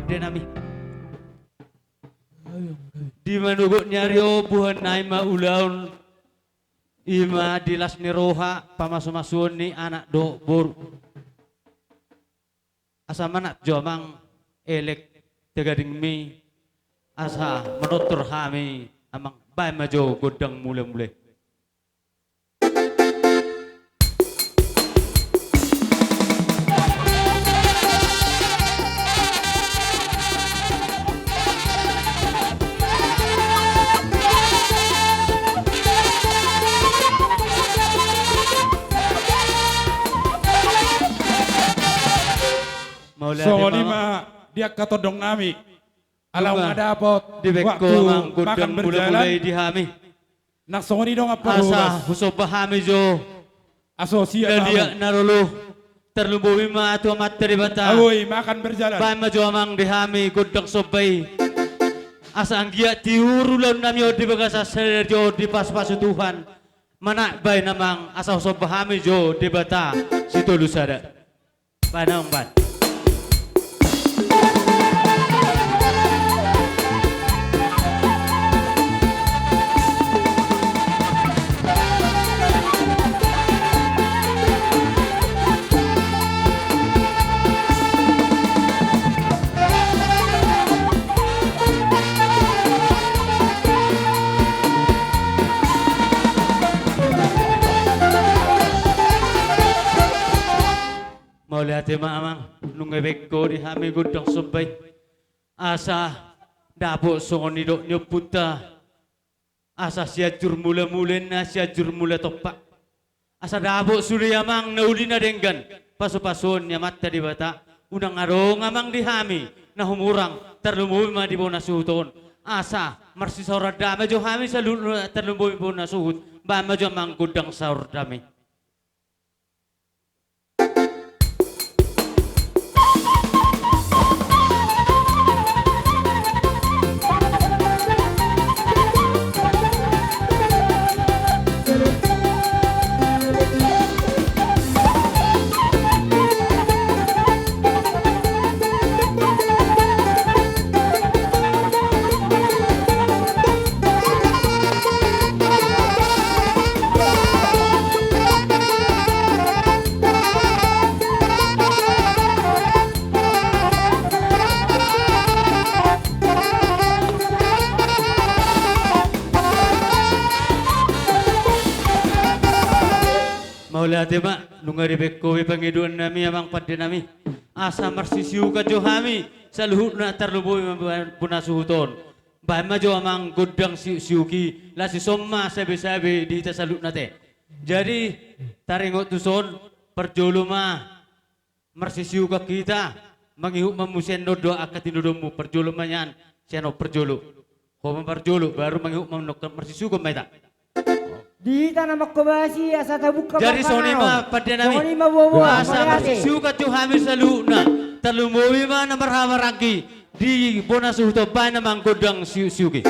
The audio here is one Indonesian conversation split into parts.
pada nami. Di manuguk nyaryo buhan naima ulaun ima dilas ni roha pamasu-masuan ni anak do bor. Asa manak jomang elek tegading mi asa menutur hami amang bay majo godang mule-mule. So lima dia katodong nami. Alam nga dapat di beko mang godang mule-mule di hami. Naksoni dong apa asa husoba hami jo asosiat dia narulu terlumbuhi ma atu amat dari bata. Awoy makan berjalan. Bay maju amang di hami godang sobay. Asa anggia tiurulan nami di bagasa serjo di pas-pas Tuhan. Mana bay namang asa husoba hami jo di bata situ lusada. Bay namang bay. Lihat amang nunggu beko di hami godang sobay asa dapuk songon nidok nyoputa asa siajur mula-mula na siajur mula topak asa dapuk suri amang naulina denggan pasu-pasun nyamat tadi bata unang arong amang di hami na humurang terlumbuhi ma di bona suhuton asa marsi saura dame jo hami salulu terlumbuhi bona suhut ba majo amang godang saur dame. Lihat mak nungari beko pangiduan nami amang pada nami asa marsisiu ka jo hami saluhut na terlubuhi puna suhuton ba majo amang godang siuki la si somma sabe-sabe di salut nate jadi taringot tuson perjolo ma marsisiu ka kita mangihuk mamusen dodo akatinudomu perjolo manyan siano perjolo ko perjolo baru mangihuk manok marsisiu ka maita. Di tanah makobasi asa tabuk ka jadi soni ma pada nami asa marsisiu ka jo hami saluna terlumbuhi ma na marhamaraki di bona suhuto ba namang godang siuki.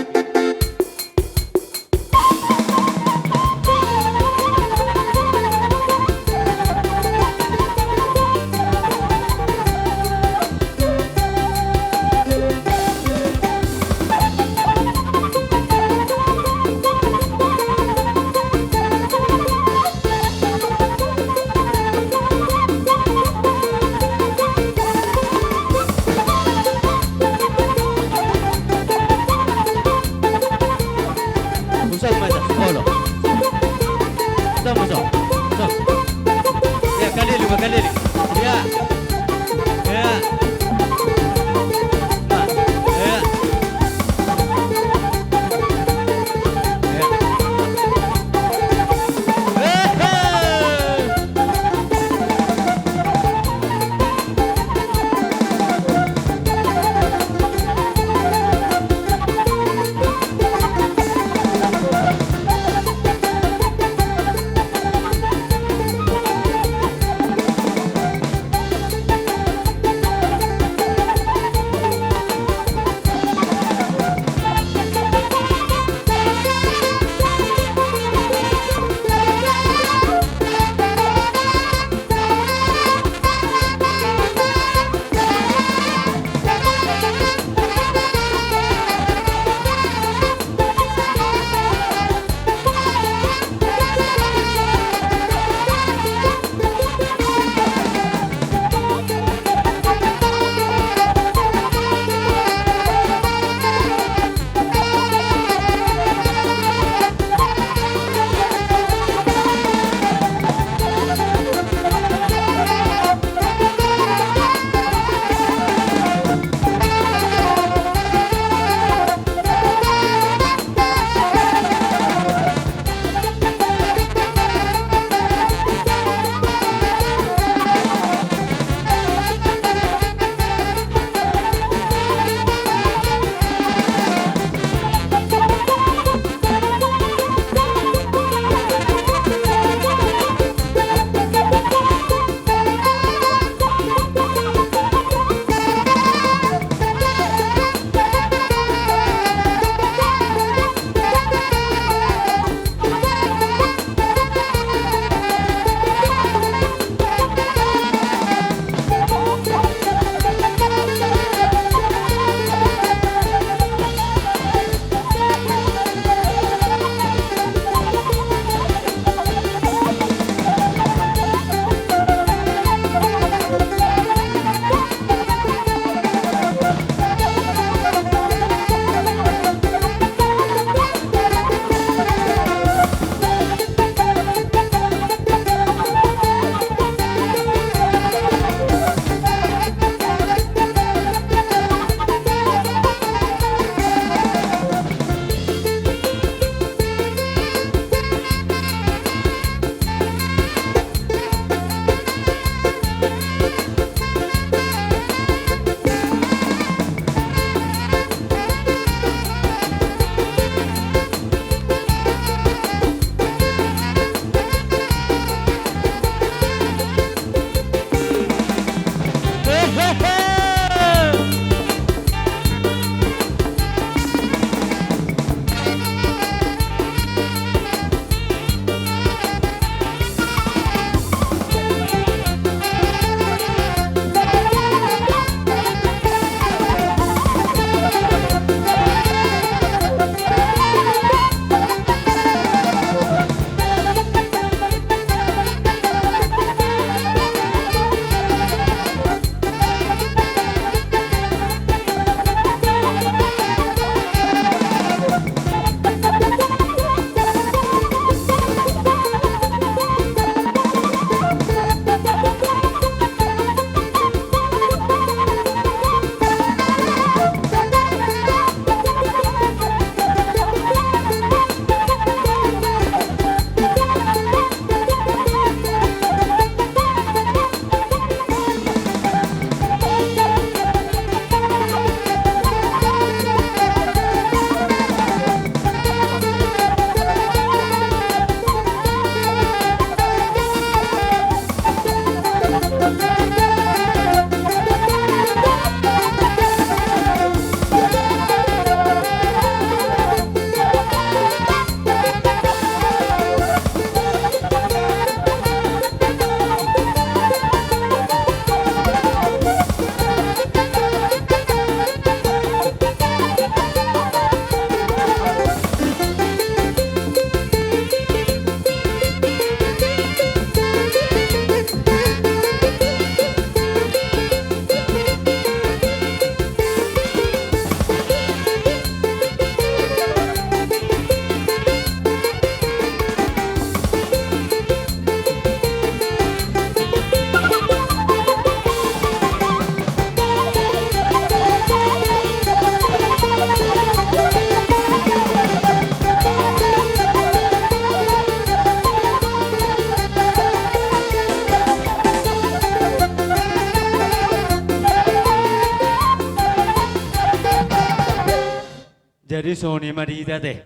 Jadi Sony Madida teh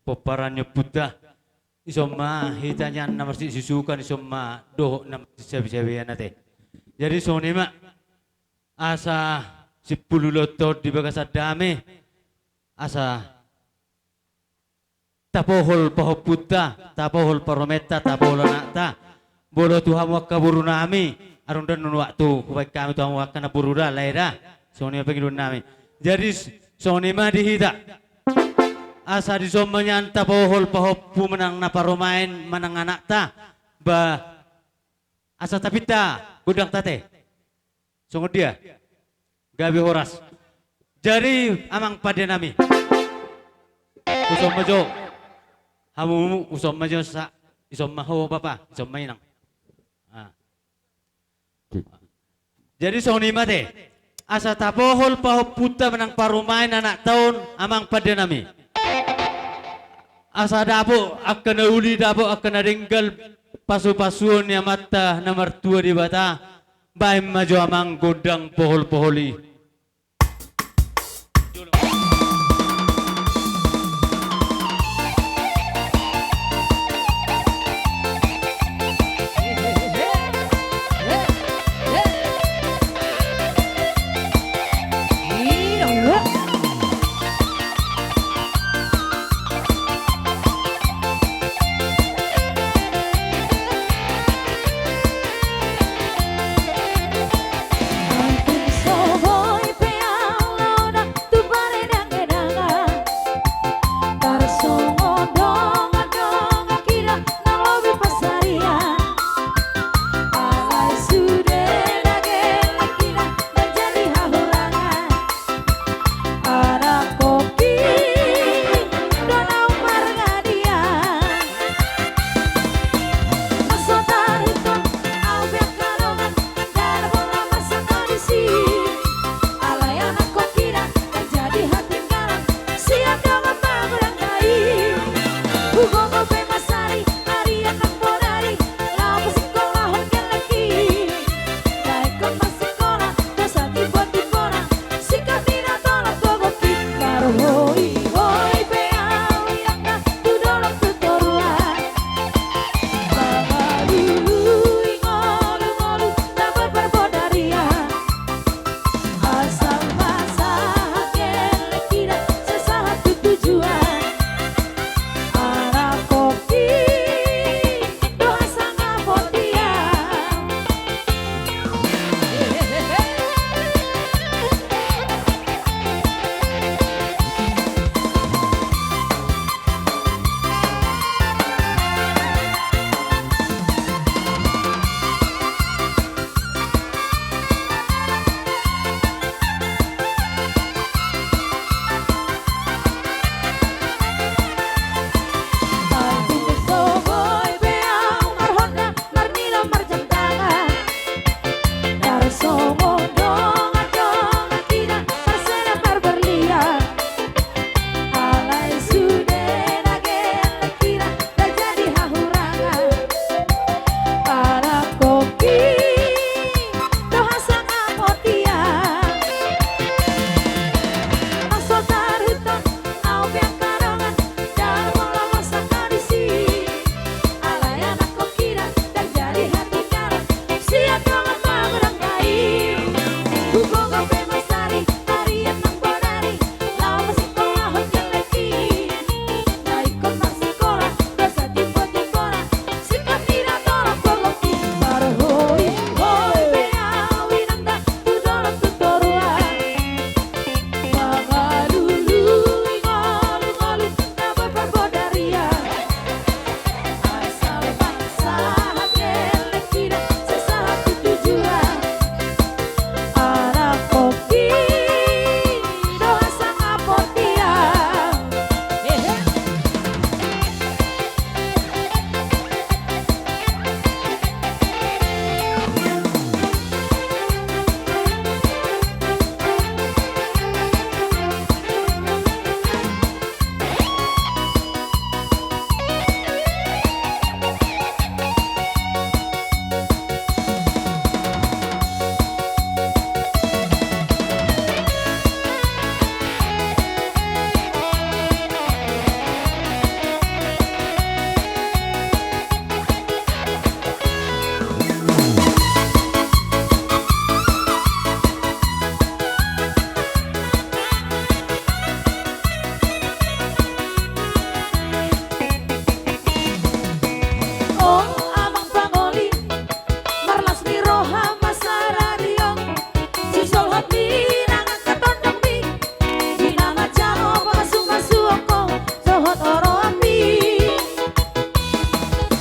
peparannya Buddha. Isoma hitanya nomor sisukan isoma doh nomor sabi-sabian teh. Jadi Sony mah asa 10 lotot di bagasa dame asa tapohol paho Buddha, tapohol parometa, tapohol anakta. Bolo Tuhan wakka buru nami arung dan waktu kubai kami Tuhan wakka na burura laira. Sony pengidun nami. Jadi Sony mah dihita asa di somanya anta pohol pahopu menang naparomain menang anak ta ba asa tapita gudang tate sungguh dia gabi horas jadi amang pada nami usom majo hamu usom majo sa isom maho papa isom mainang jadi Sony mate asa tapohol pahoputa menang parumain anak tahun amang pada nami asa dapo akan uli dapo akan ringgal pasu-pasuan ya mata nomor 2 di bata baim maju amang godang pohol-poholi Soho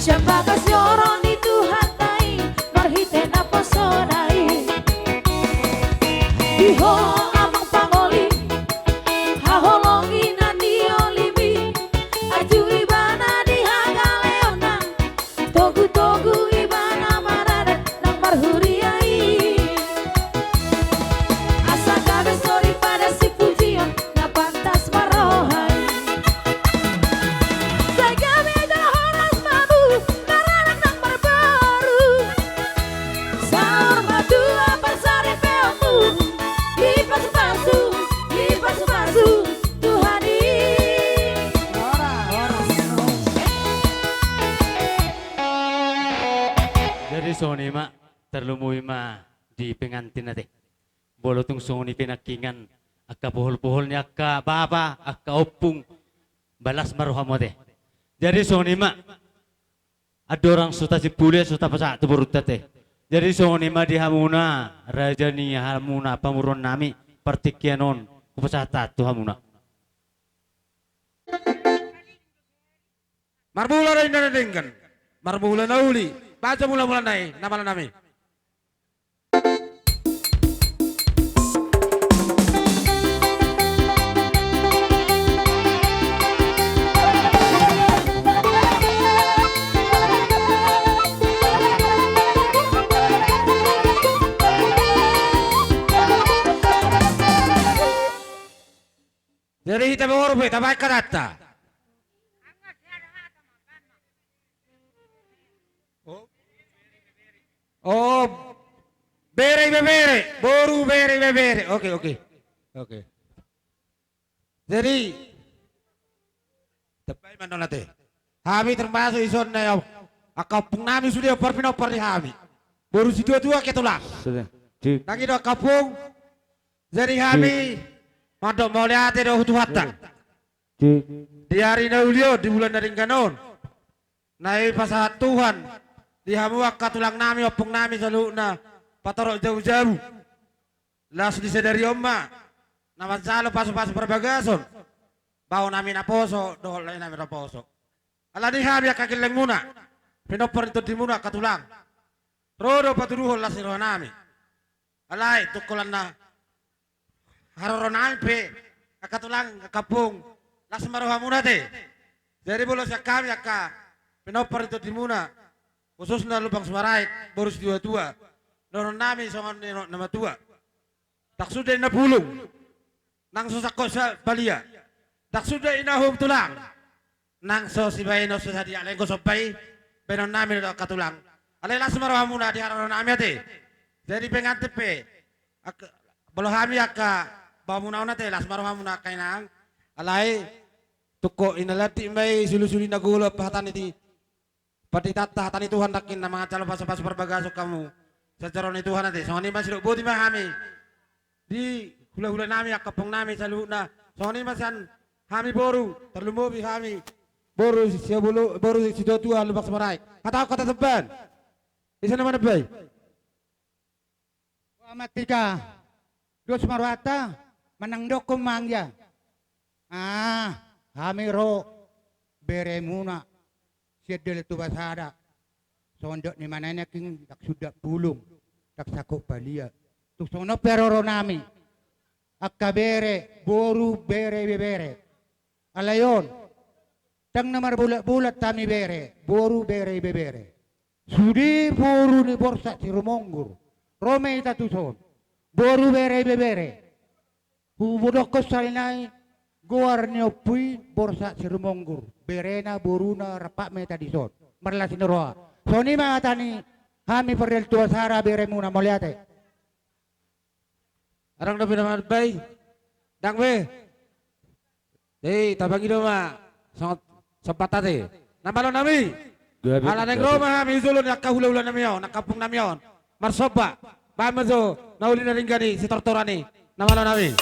Siapa kasyoron itu hatai marhiten apa sonai Iho amang pangoli haholongi nani olimi aju ibana di hagaleona togu ibana marada nang marhuriai asa kabe sorry pada si pujian na pantas marohai Jaga beda horas babu naranak nang marbaru Saur madu apa sare peomu Lipas-pasu Tuhani Jadi Sony mak terlumui ma di pengantin nate. Bolotung Sony pinakingan akka pohol-poholnya akka baba akka opung balas maruhamo teh. Jadi Sony mak ada orang suta sipule suta pasak tuburut teh. Jadi Sony mak di hamuna raja ni hamuna pamurun nami partikianon kupasata tu hamuna. Marbula na inadinggan. Marbula na uli. Baca mula-mula nai, nama nami. Jadi kita berorbe, tabay karata. Oh, bere, boru bere. Oke. Jadi, tabay man nolate. Kami termasuk ison na yaw. Akapung nami sudah perpinopar di kami. Boru si dua-dua ketulang. Sudah. Di Nagi do kapung. Jadi kami mandok mau lihat do hutuhata. Di hari Naulio di bulan dari kanon. Nai pasahat Tuhan. Di hamuak katulang nami opung nami selalu na patorok jauh-jauh. Las disadari omma. Nama salo pasu-pasu perbagason. Bau nami na poso, dohol lain nami na poso. Ala di kami kakileng muna. Pinopor itu di muna katulang. Rodo paturuhol las iroh nami. Alay tukulan na haroron nami pe. Katulang kapung. Las maroha muna te. Jadi bolos ya kami ka pinopor itu di muna. Khususnya lubang sumarait borus dua-dua. Nonon nami songon nama tua. Tak sudah ina pulung. Nang susako sa balia. Tak sudah ina hum tulang. Nang so si bayi no sa dia lengko sopai. Benon nami do katulang. Alay las maroha muna di haroron nami ate. Jadi pengantin pe. Bolo kami aka bawa muna una te las maroha muna kainang. Alay tuko inalati may sulu-suli na gulo pahatan iti. Pati tata tani Tuhan takin na mga calo paso perbagasok kamu. Sa caron ni Tuhan natin. So ni man siluk buti kami. Di hula-hula nami akapong nami sa na. So ni masan kami boru terlumubi kami. Boru siya boru si Tuhan lubak sa maray. Kata teban. Isa naman na bay. Matika, dos marwata, manangdok kumangya. Kami ro bere muna. Siya tu basada. Sondok ni mana king tak sudah pulung. Tak sakop balia. Tu sono peroro nami. Akka bere, boru bere. Alayon. Tang namar bulat-bulat kami bere. Boru bere. Sudi boru ni borsa si Rumonggur. Rome itatuson. Boru bere. Hubudok ko salinay. Guar ni opui borsa si Rumonggur. Berena boruna rapak meta dison. Marla sinoroa. So ni mga tani. Kami perel tua sara bere muna moliate. Arang na pinaman bay. Dang be. Tabagi do ma. Sempat ate. Namalo nami. Ala negro ma kami zulun nakahula-hula nami yon. Nakapung nami yon. Marsoba. Bamazo. Nauli na ringgani si tortorani. Namalo nami.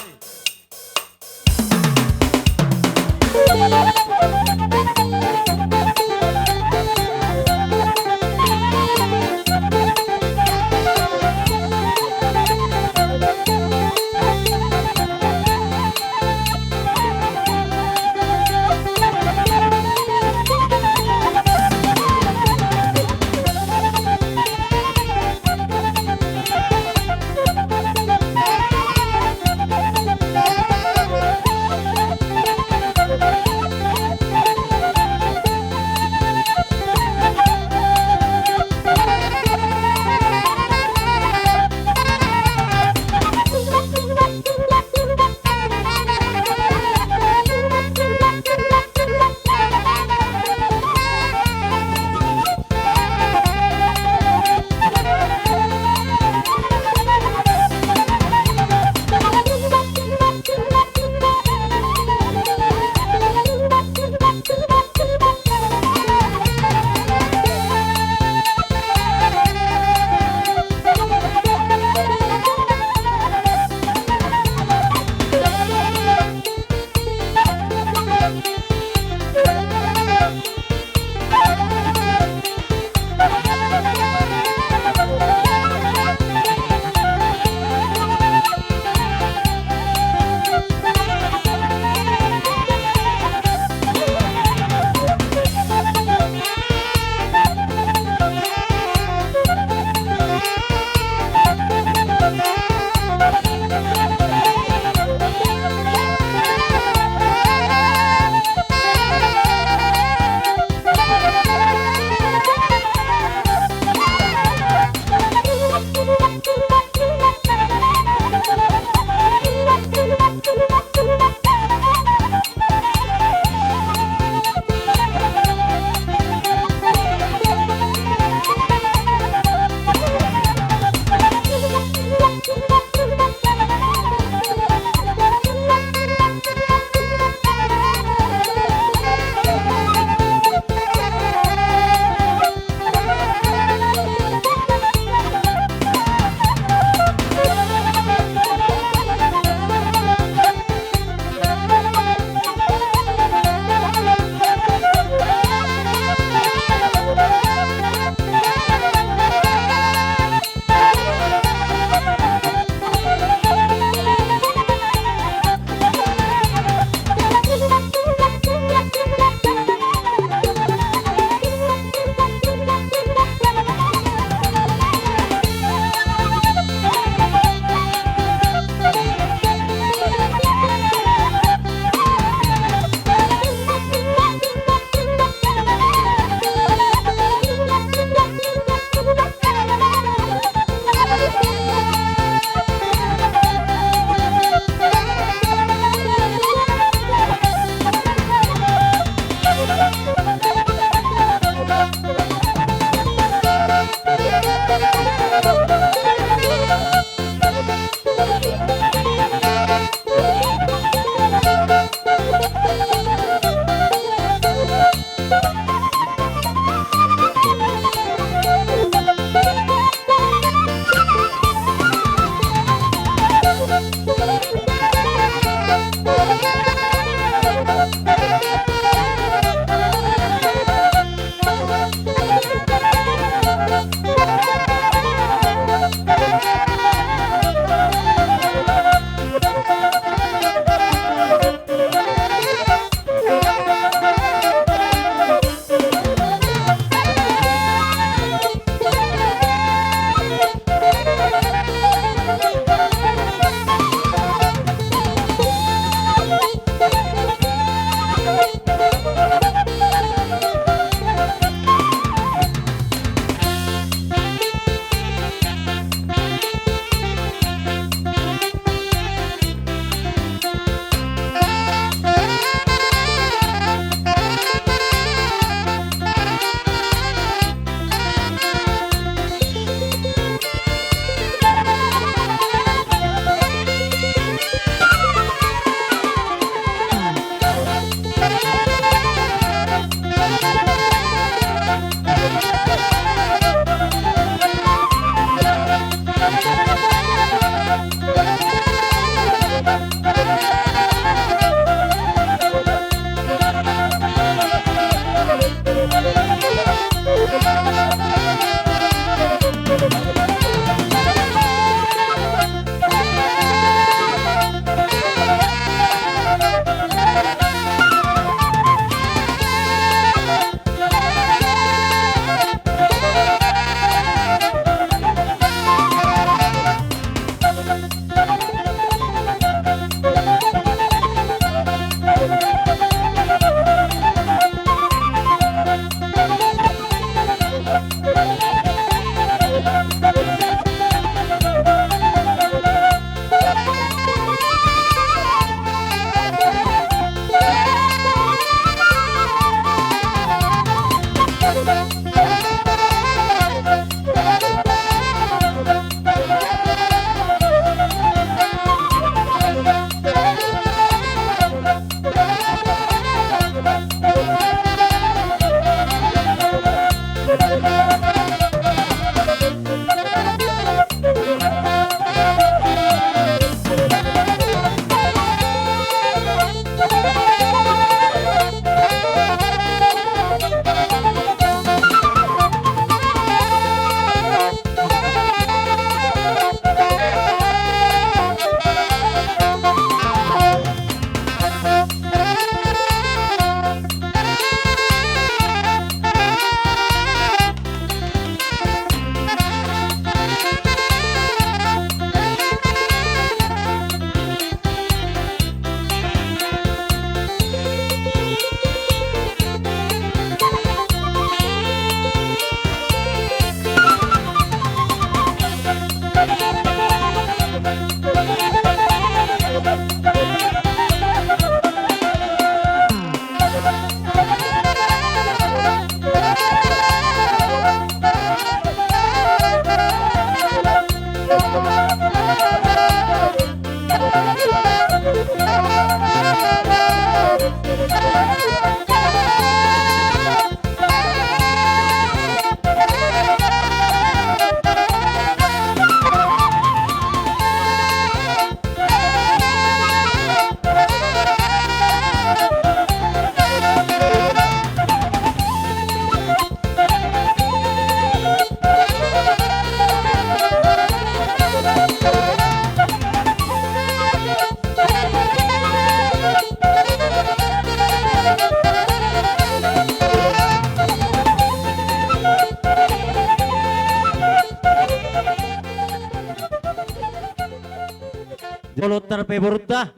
kalau terpeborut dah.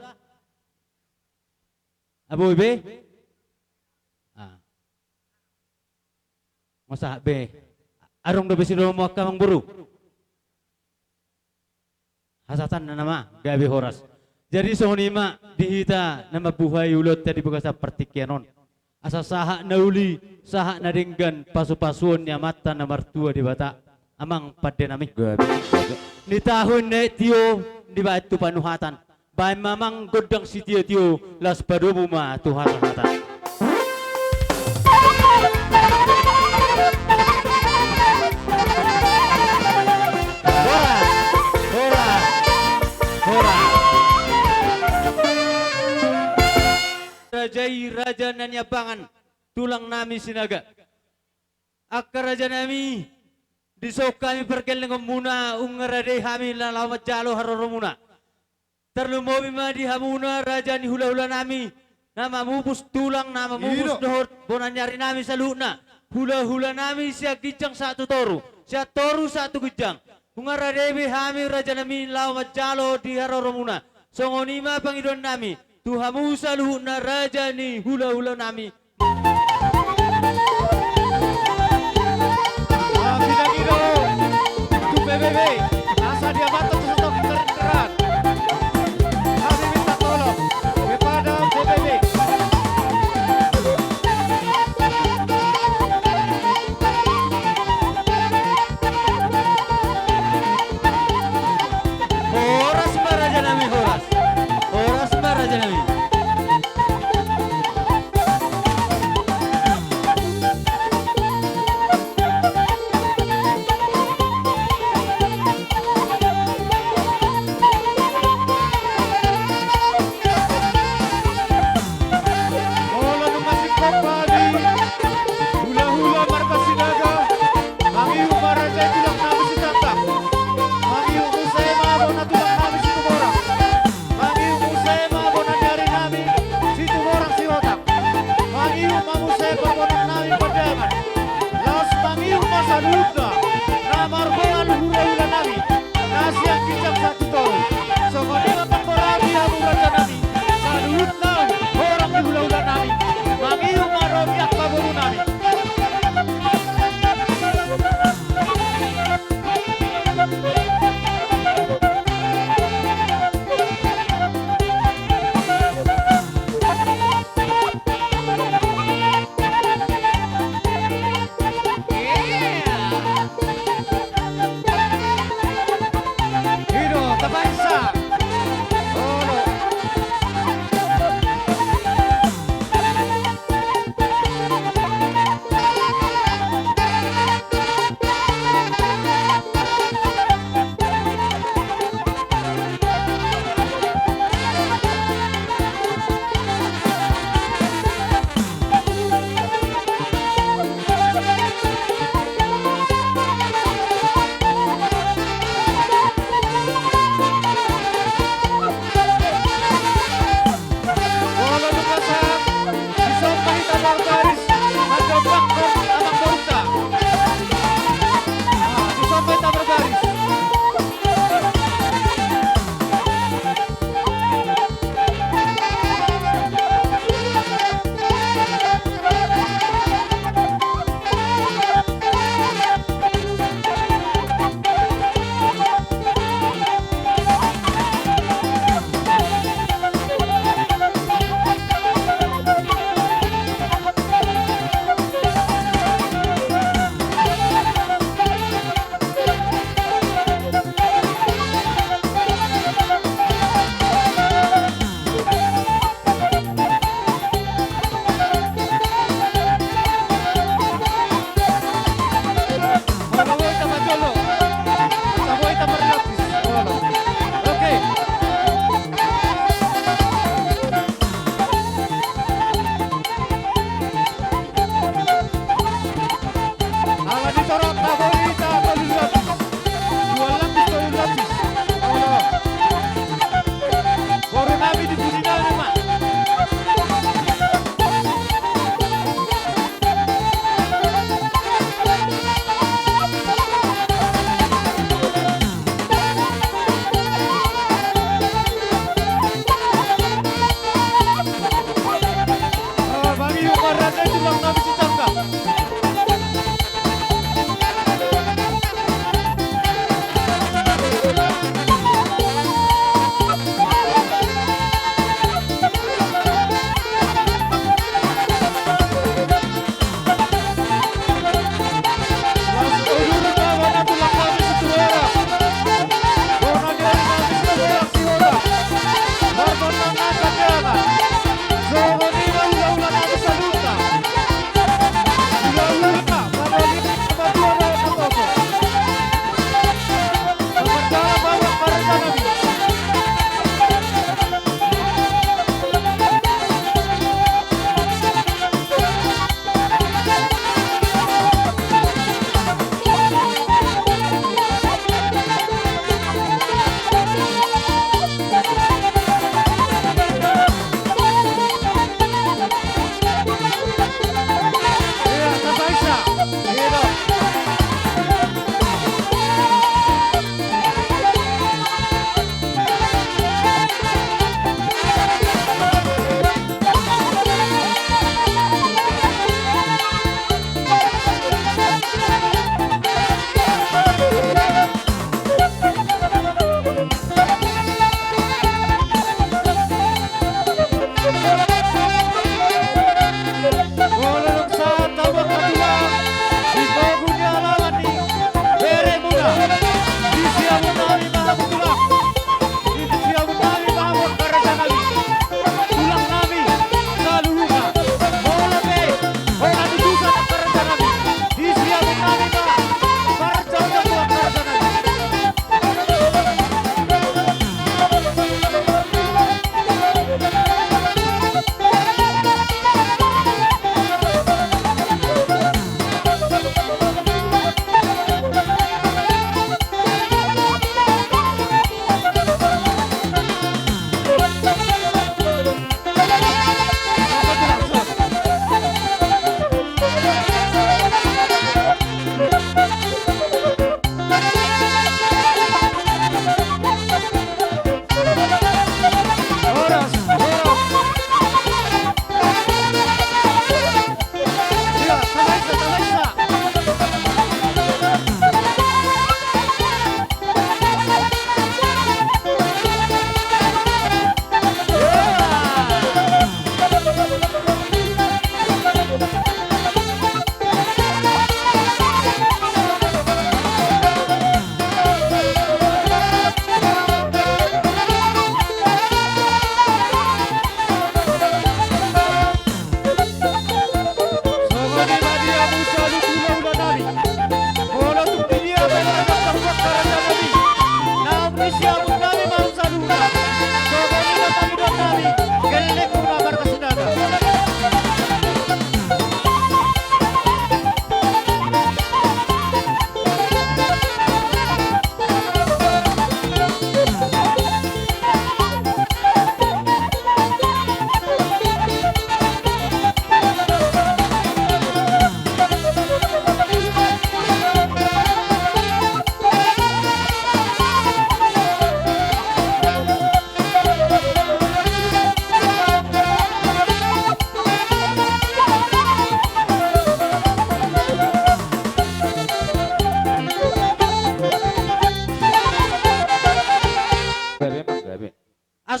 Abu Ibe? Masa be? Arong do besi do mo kamang buru. Hasatan na nama gabi horas. Jadi sonima dihita nama buhay ulot tadi buka sa pertikyanon. Asa saha nauli, saha naringgan pasu-pasuan niya mata na martua di bata. Amang pada nami. Ni tahun na tiyo di ba itu panuhatan. Bay mamang godang si tiyo las padumu ma tuhatan-hatan. Rajai raja nanya pangan tulang nami sinaga. Akar raja nami disok kami perkel dengan muna ungarade kami lalamat jalo haroromuna. Terlumobi ma di hamuna raja ni hula-hula nami. Nama mupus tulang nama mupus dohor bonan nyari nami saluna. Hula-hula nami siya gijang satu toru. Siya toru satu gijang. Ungarade kami raja nami lalamat jalo di haroromuna. Songonima pangidon nami. Tuhamu saluhna raja ni hula-hula nami. Pinangiro, tu PBB, asa dia batok sesuatu keren-keren. Kami minta tolong kepada PBB. Horas maraja nami horas. Horas maraja nami. Mola numasik kopali, hula-hula marpasinaga, mangi umaraja tulang nami si tata, mangi umusay mabona tulang nami si tumorang, mangi umusay mabona nyari nami si tumorang si otak, mangi umamusay pabonang nami padaman, laos mangi umasaludna, namarboan hula-hula nami, nasi yang kijang satu tol, songonima pangkorami abu raja nami, saludna orang di hula-hula nami, mangi umarobiak paboru nami. Hino, tapansa. Olo. Olo nukasam, isong pahita barbaris, magabak amang borta. Isong pahita barbaris. Mababoy ta majolo. Mababoy ta marlapis. Olo. Okay. Awan disorot mababoy ta tolulapis. Dua lapis tolulapis. Olo. Baru kami di Budina nama.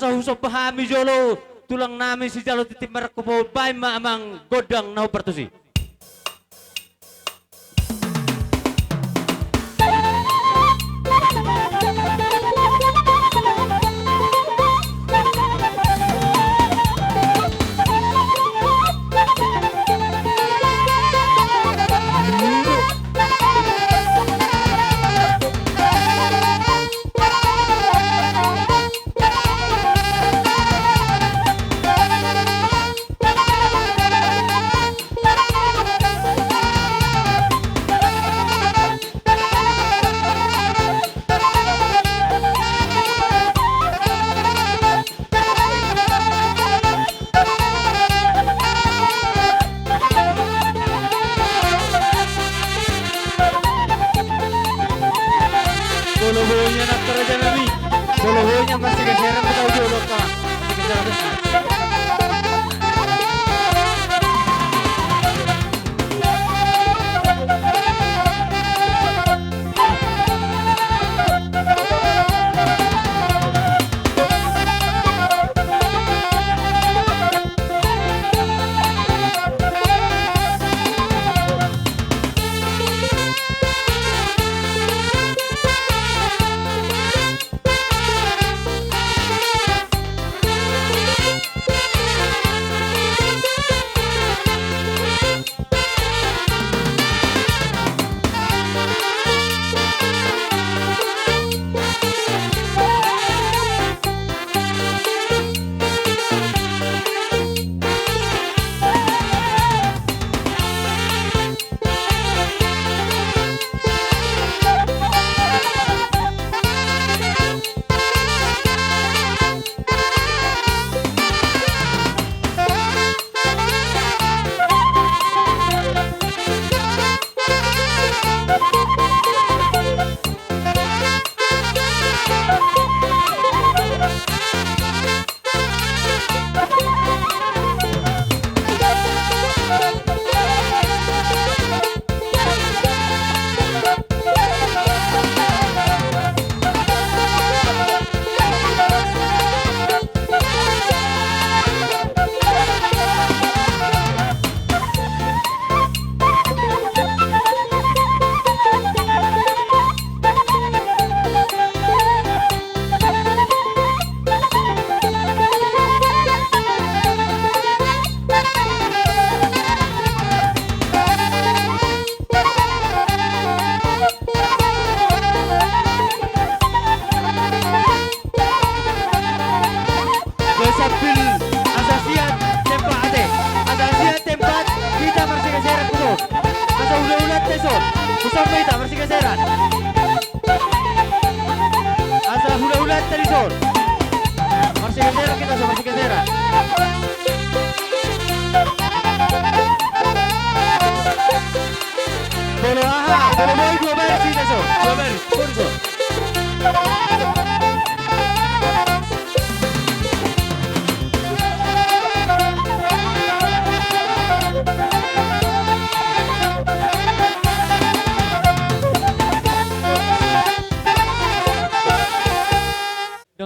asa husop pahami jolo tulang nami si jalo titimar ko po bay maamang godang nau pertusi. Bolo-bolonya nak kerja nami, bolo-bolonya masih keseran atau jolo ka, masih keseran.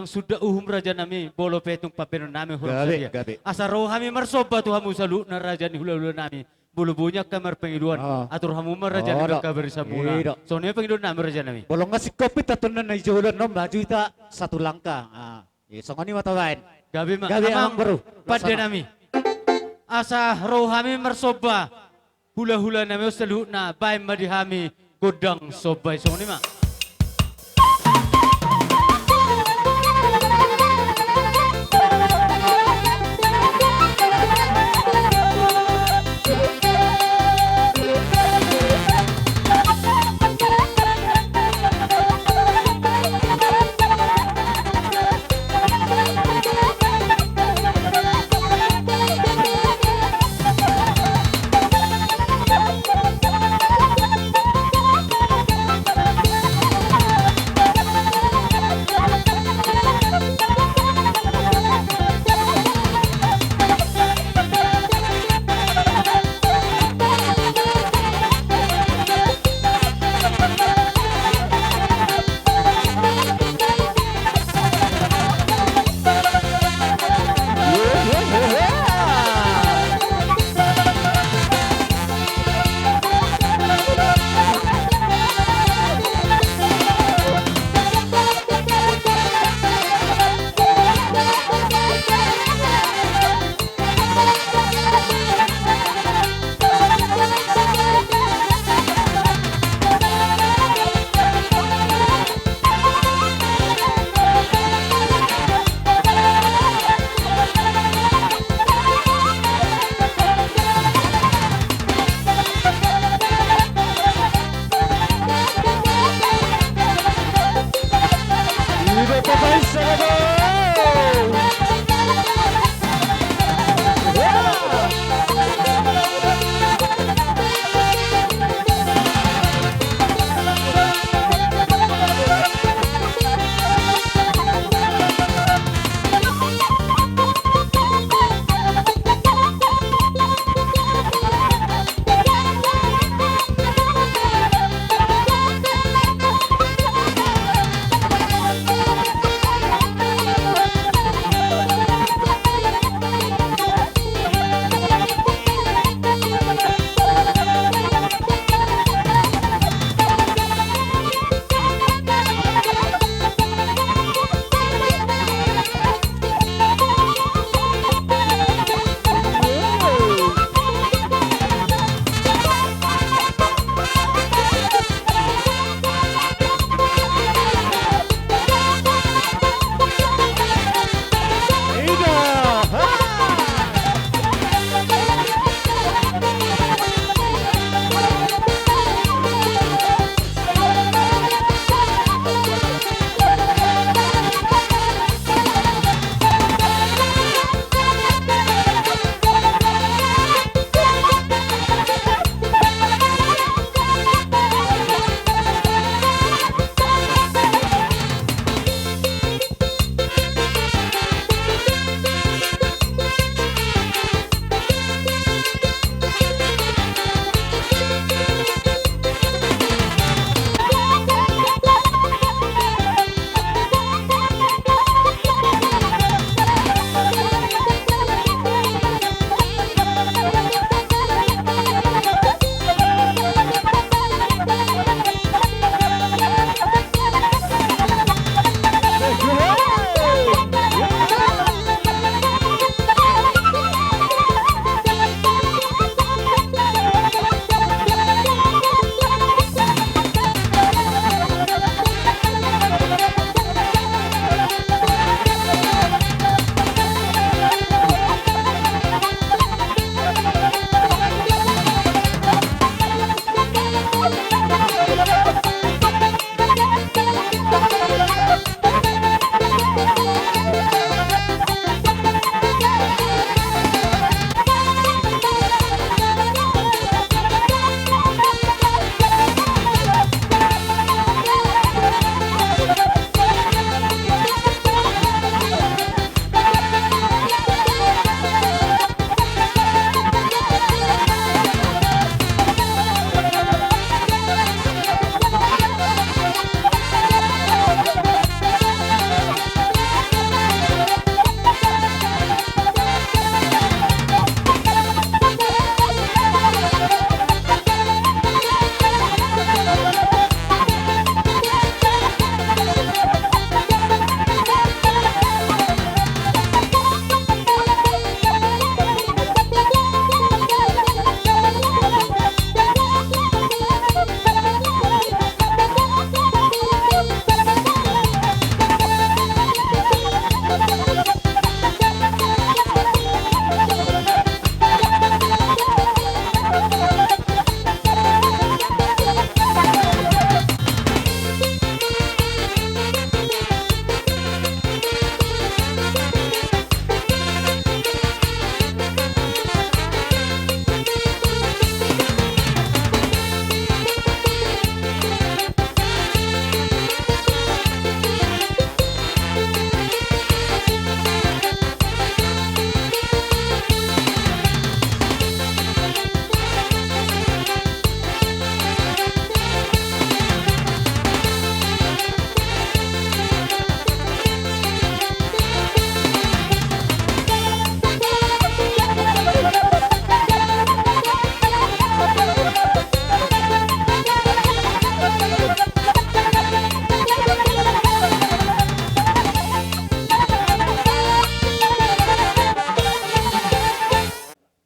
Sudah raja nami bolo petung paperon nami huruf saja. Asa roh kami marsoba tu hamu salu na raja ni hula-hula nami. Bolo bunyak kamar pengiduan. Atur hamu raja ni kabar samuna. Soalnya pengiduan nami raja nami. Bolong ngasih kopi tatunan na ijulan no maju ita satu langkah. Songoni matawain. Gabi amang baru. Pada nami. Asa roh kami marsoba hula-hula nami salu na baim madi kami godang sobai songoni ma.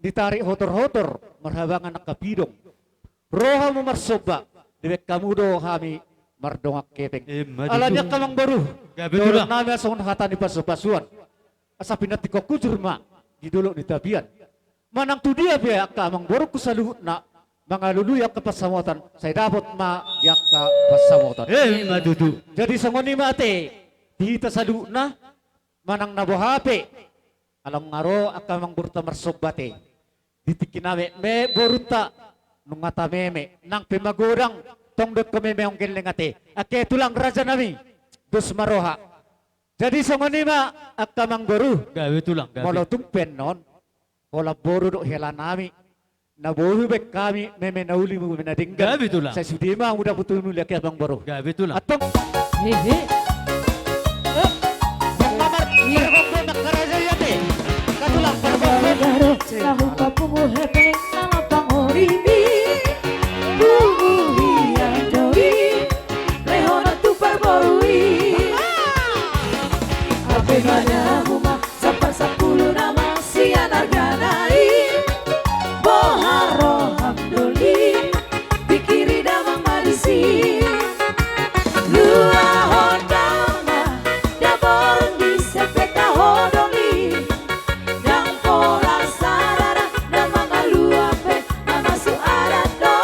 ditarik hotor-hotor marhabangan nak kabidong. Roha mo marsoba, dewek kamu do kami mardongak kepeng. Madu Alanya tu. kamang baru. Gabi tu lah. Nami asong hata ni pasu-pasuan. Asa pinati ko kujur ma di dulu ni tabian. Manang tu dia be kamang baru kusaluhut na mga luluyak ka pasamutan. Saya dapat ma yak ka pasamutan. Madu tu. Jadi sangoni mate dihita salu na manang nabuhape. Alam ngaro akamang burta marsobate. Ditikinawe me boruta nung ngata meme nang pemagurang tongdot kami meong kilingate. Ake tulang raja nami dus maroha. Jadi sangoni ma akamang boru Gabi tulang. molo tumpen non wala boru do hela nami. Nabuhu bek kami meme nauli mo menadinggan. Gabi tulang. Sa sudima udah butuh nuli ake abang boru. Gabi tulang. Atong Hehe. kamar pergok makaraja yate. Katulang pergok Garo lahu kapungu hepeng nama pangorimi. Buhi andoi lehona tu perborui. Ape mana huma sapar sapulu nama sian arganai. Boharo hamdoli pikiri damang malisi. Lua hodama dabor di sepeta hodoli. Dang pola sarara dan mga luape mamasu adat do.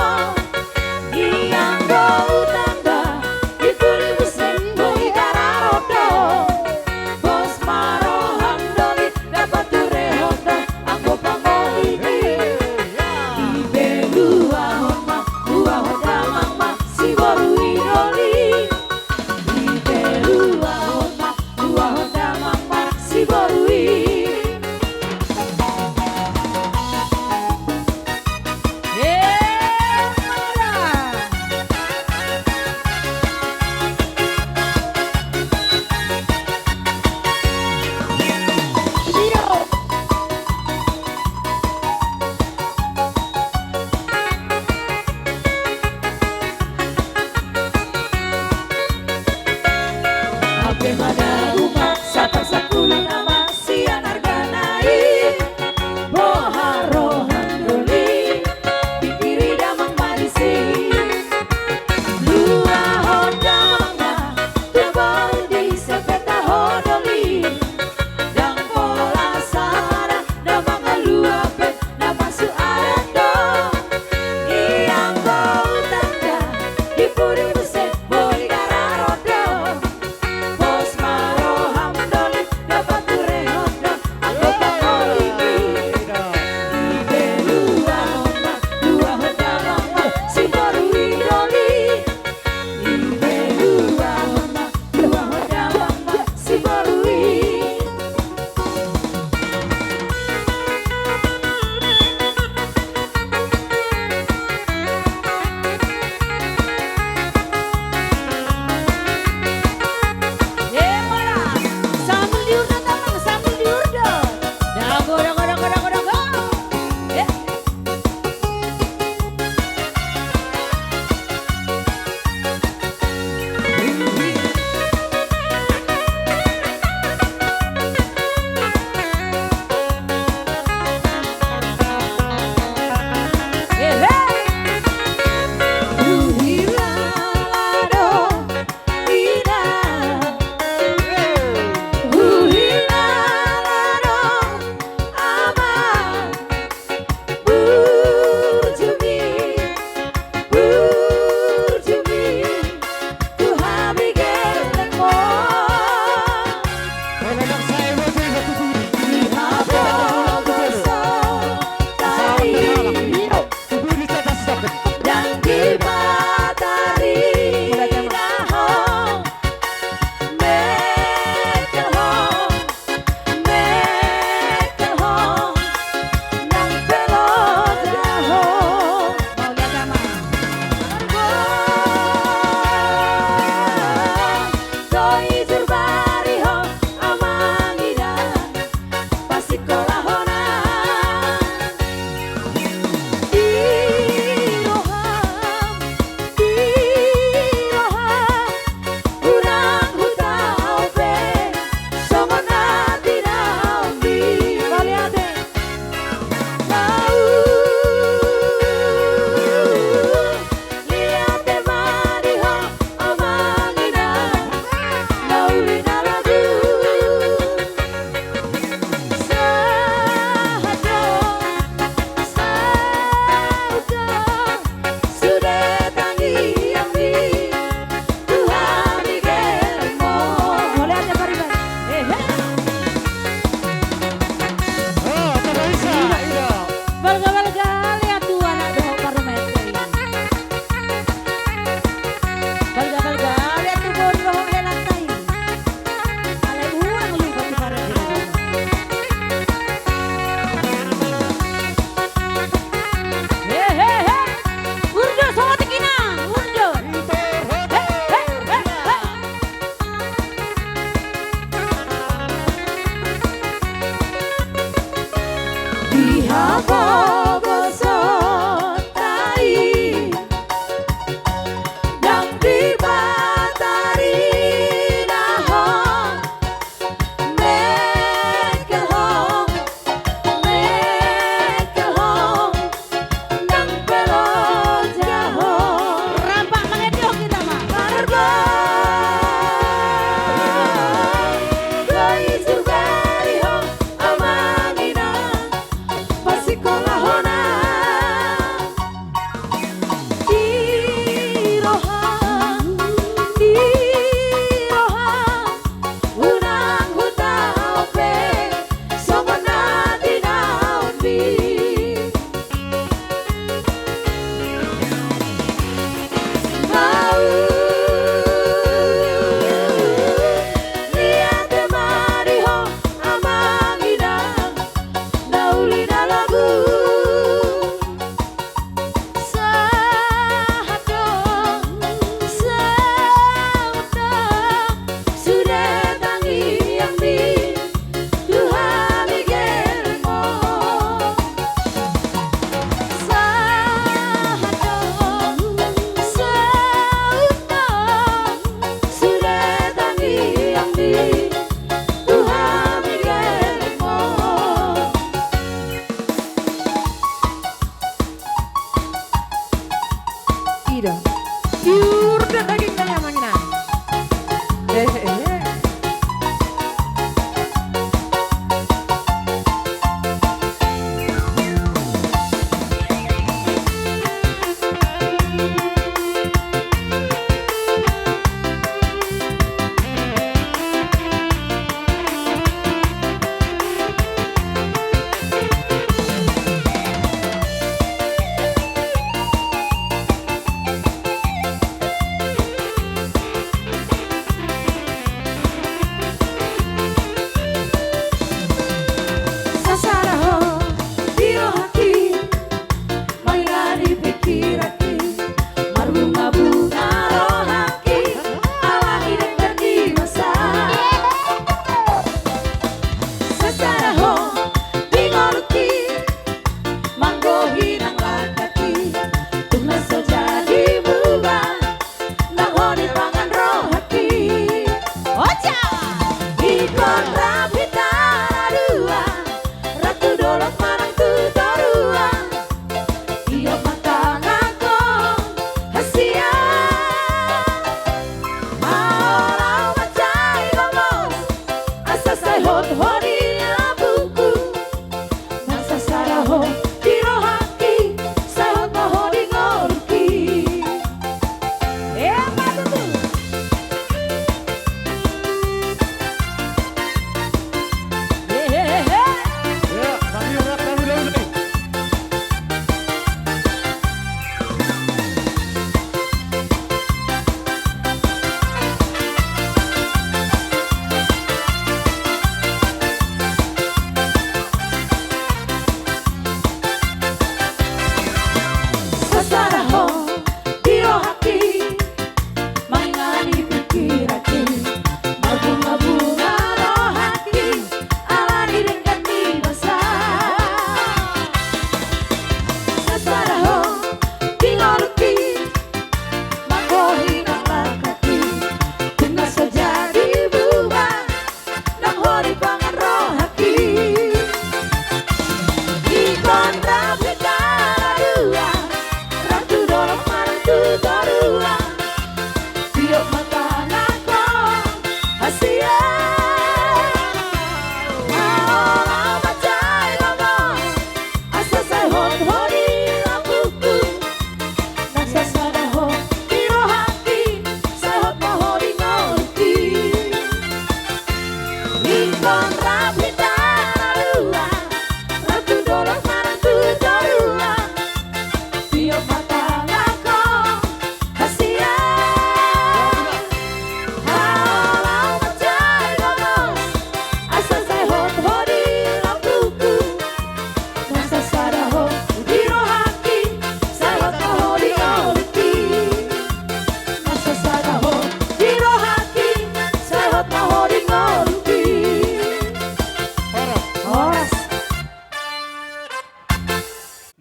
Sudah daging saya mangina.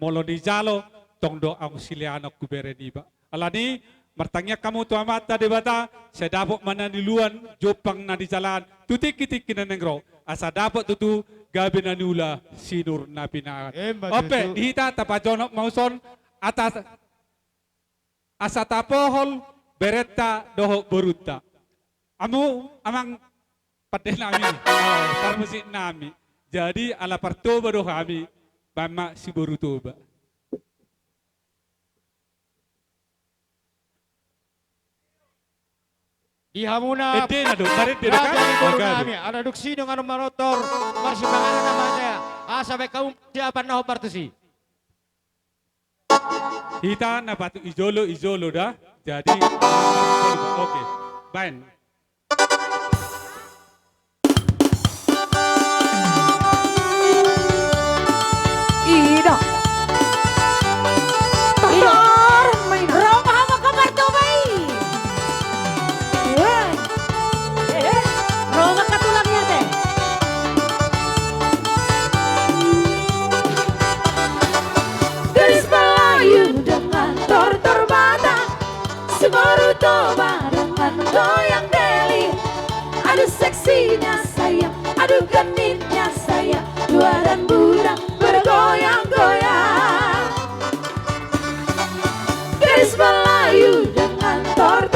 Molo di jalo tong do ang siliano kubere di ba. Alani martanya kamu tu amat tadi bata saya dapat mana di luan jopang na di jalan tutik-kitik kinanengro asa dapat tutu gabi na nula sinur na pinaan. Ope dihita tapajonok mauson atas asa tapohol beretta doho boruta. Amang paten nami, tarmusik nami. Jadi ala partoba doh kami bama si borutoba. Di hamuna Ede na do, marit de Raja kan? Ibu kami, ada duksi dengan marotor, marsimbangan namanya. Sampai kaum siapa nah partusi. Hita na patu izolo dah. Jadi oke, baik. Ida. Tor, Roma hama kabar to bay. Roma katulangnya teh. Garis Melayu dengan tor bata, Semaruto dengan goyang deli. Aduh seksinya saya, aduh genitnya saya, tua dan muda bergoyang-goyang. Garis Melayu dengan tor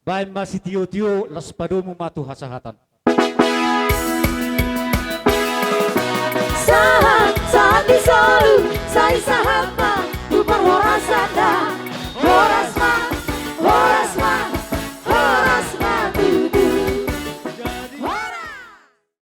Baik masih tio-tio las padumu matu hasahatan. Saat di solu, saya sahabat, tu berwarasada.